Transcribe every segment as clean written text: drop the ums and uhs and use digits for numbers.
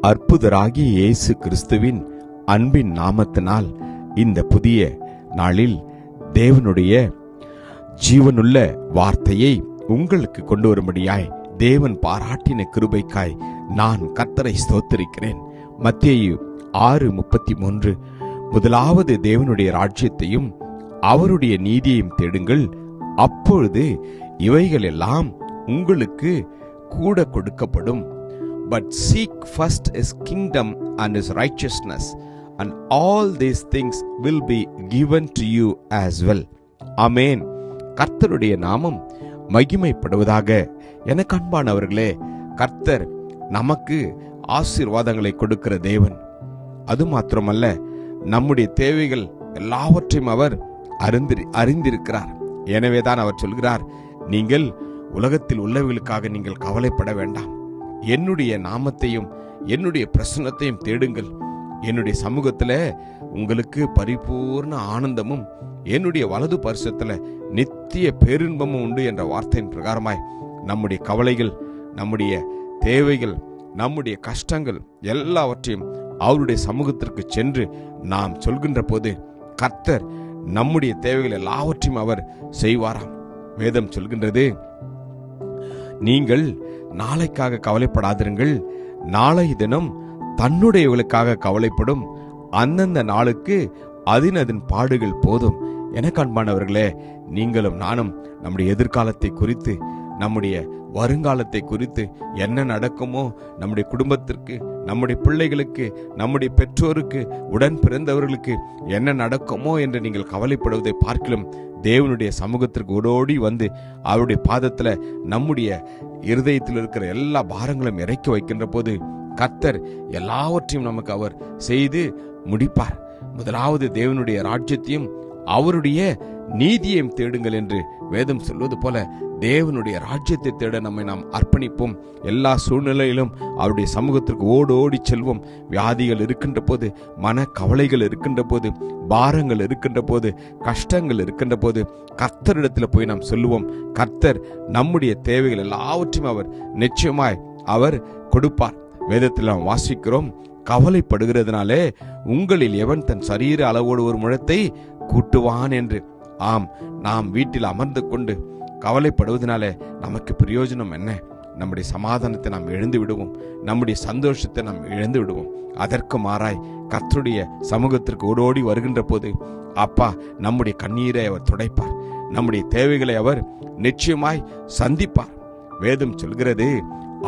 அற்புதராகிய இயேசு கிறிஸ்துவின் அன்பின் நாமத்தினால் இந்த புதிய நாளில் தேவனுடைய ஜீவனுள்ள வார்த்தையை உங்களுக்கு கொண்டு வரும்படியாய் தேவன் பாராட்டின கிருபைக்காய் நான் கர்த்தரை ஸ்தோத்திரிக்கிறேன். மத்தேயு 6:33 முதலாவது தேவனுடைய ராஜ்யத்தையும் அவருடைய நீதியையும் தேடுங்கள், அப்பொழுது இவைகளெல்லாம் உங்களுக்கு கூட கொடுக்கப்படும். But seek first his kingdom and his righteousness, and all these things will be given to you as well. Amen. கர்த்தருடைய நாமம் மகிமைப்படுவதாக. எனக்கு அன்பானவர்களே, கர்த்தர் நமக்கு ஆசீர்வாதங்களை கொடுக்கிற தேவன். அது மாத்திரமல்ல, நம்முடைய தேவைகள் எல்லாவற்றையும் அவர் அறிந்திருக்கிறார். எனவேதான் அவர் சொல்கிறார், நீங்கள் உலகத்தில் உள்ளவர்களுக்காக நீங்கள் கவலைப்பட வேண்டாம், என்னுடைய நாமத்தையும் என்னுடைய பிரசன்னத்தையும் தேடுங்கள், என்னுடைய சமூகத்தில் உங்களுக்கு பரிபூர்ண ஆனந்தமும் என்னுடைய வலது பரிசத்துல நித்திய பேரின்பமும் உண்டு என்ற வார்த்தையின் பிரகாரமாய் நம்முடைய கவலைகள், நம்முடைய தேவைகள், நம்முடைய கஷ்டங்கள் எல்லாவற்றையும் அவருடைய சமூகத்திற்கு சென்று நாம் சொல்கின்ற போது கர்த்தர் நம்முடைய தேவைகள் எல்லாவற்றையும் அவர் செய்வாராம். வேதம் சொல்கின்றது, நீங்கள் நாளைக்காக கவலைப்படாதிருங்கள், நாளை தினம் தன்னுடையவர்களுக்காக கவலைப்படும், அந்தந்த நாளுக்கு அதன் பாடுகள் போதும். எனக்கு அன்பானவர்களே, நீங்களும் நானும் நம்முடைய எதிர்காலத்தை குறித்து, நம்முடைய வருங்காலத்தை குறித்து என்ன நடக்குமோ, நம்முடைய குடும்பத்திற்கு, நம்முடைய பிள்ளைகளுக்கு, நம்முடைய பெற்றோருக்கு, உடன் பிறந்தவர்களுக்கு என்ன நடக்குமோ என்று நீங்கள் கவலைப்படுவதை பார்க்கலாம். தேவனுடைய சமூகத்திற்கு ஓடோடி வந்து அவருடைய பாதத்துல நம்முடைய இருதயத்தில் இருக்கிற எல்லா பாரங்களும் இறக்கி வைக்கின்ற போது கர்த்தர் எல்லாவற்றையும் நமக்கு அவர் செய்து முடிப்பார். முதலாவது தேவனுடைய ராஜ்யத்தையும் அவருடைய நீதியையும் தேடுங்கள் என்று வேதம் சொல்வது போல தேவனுடைய ராஜ்யத்தை தேட நம்மை நாம் அர்ப்பணிப்போம். எல்லா சூழ்நிலையிலும் அவருடைய சமூகத்திற்கு ஓடி செல்வோம். வியாதிகள் இருக்கின்ற போது, மன கவலைகள் இருக்கின்ற போது, பாரங்கள் இருக்கின்ற போது, கஷ்டங்கள் இருக்கின்ற போது கர்த்தரிடத்தில் போய் நாம் சொல்லுவோம். கர்த்தர் நம்முடைய தேவைகள் எல்லாவற்றையும் அவர் நிச்சயமாய் அவர் கொடுப்பார். வேதத்தில் நாம் வாசிக்கிறோம், கவலைப்படுகிறதுனாலே உங்களில் எவன் தன் சரீர அளவோடு ஒரு முழத்தை கூட்டுவான் என்று. ஆம், நாம் வீட்டில் அமர்ந்து கொண்டு கவலைப்படுவதனால நமக்கு பிரயோஜனம் என்ன? நம்முடைய சமாதானத்தை நாம் இழந்து விடுவோம், நம்முடைய சந்தோஷத்தை நாம் இழந்து விடுவோம். அதற்கு மாறாய் கர்த்தருடைய சமூகத்திற்கு ஓடோடி வருகின்ற போது அப்பா நம்முடைய கண்ணீரை அவர் துடைப்பார், நம்முடைய தேவைகளை அவர் நிச்சயமாய் சந்திப்பார். வேதம் சொல்கிறது,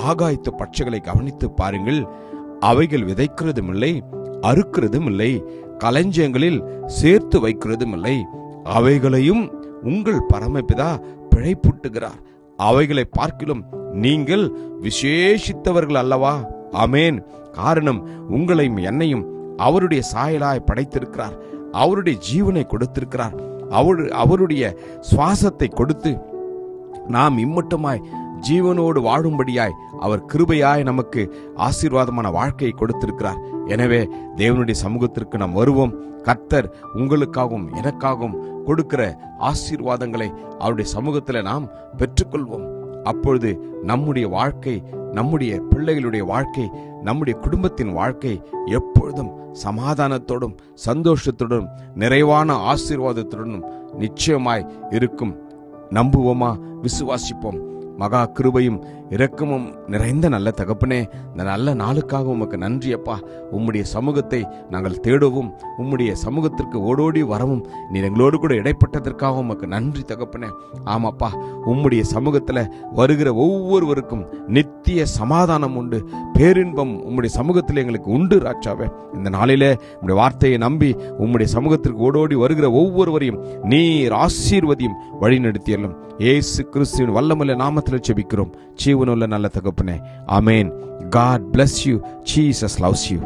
ஆகாயத்து பட்சிகளை கவனித்து பாருங்கள், அவைகள் விதைக்கிறதும் இல்லை, அறுக்கிறதும் இல்லை, களஞ்சியங்களில் சேர்த்து வைக்கிறதும் இல்லை, அவைகளையும் உங்கள் பரமபிதா பிழைப்புட்டுகிறார். அவைகளை பார்க்கிலும் நீங்கள் விசேஷித்தவர்கள் அல்லவா? ஆமேன். காரணம், உங்களையும் என்னையும் அவருடைய சாயலாய் படைத்திருக்கிறார், அவருடைய ஜீவனை கொடுத்திருக்கிறார், அவருடைய சுவாசத்தை கொடுத்து நாம் இம்மட்டுமாய் ஜீவனோடு வாழும்படியாய் அவர் கிருபையாய் நமக்கு ஆசீர்வாதமான வாழ்க்கையை கொடுத்திருக்கிறார். எனவே தேவனுடைய சமூகத்திற்கு நாம் வருவோம். கர்த்தர் உங்களுக்காகவும் எனக்காகவும் கொடுக்கிற ஆசீர்வாதங்களை அவருடைய சமூகத்தில் நாம் பெற்றுக்கொள்வோம். அப்பொழுது நம்முடைய வாழ்க்கை, நம்முடைய பிள்ளைகளுடைய வாழ்க்கை, நம்முடைய குடும்பத்தின் வாழ்க்கை எப்பொழுதும் சமாதானத்தோடும் சந்தோஷத்துடன் நிறைவான ஆசீர்வாதத்துடனும் நிச்சயமாய் இருக்கும். நம்புவோமா? விசுவாசிப்போம். மகா கிருபையும் இரக்கமும் நிறைந்த நல்ல தகப்பனே, இந்த நல்ல நாளுக்காக உமக்கு நன்றி அப்பா. உம்முடைய சமூகத்தை நாங்கள் தேடவும், உம்முடைய சமூகத்திற்கு ஓடோடி வரவும் நீர் எங்களோடு கூட இடைப்பட்டதற்காக உமக்கு நன்றி தகப்பனே. ஆமாப்பா, உம்முடைய சமூகத்தில் வருகிற ஒவ்வொருவருக்கும் நித்திய சமாதானம் உண்டு, பேரின்பம் உம்முடைய சமூகத்தில் எங்களுக்கு உண்டு ராஜாவே. இந்த நாளிலே உம்முடைய வார்த்தையை நம்பி உம்முடைய சமூகத்திற்கு ஓடோடி வருகிற ஒவ்வொருவரையும் நீர் ஆசீர்வதியும் வழி நடத்தியலும் இயேசு கிறிஸ்துவின் வல்லமுள்ள நாமத்தில் ஜெபிக்கிறோம் ஜீவனுள்ள நல்ல தகப்பனே. ஆமேன். God bless you. Jesus loves you.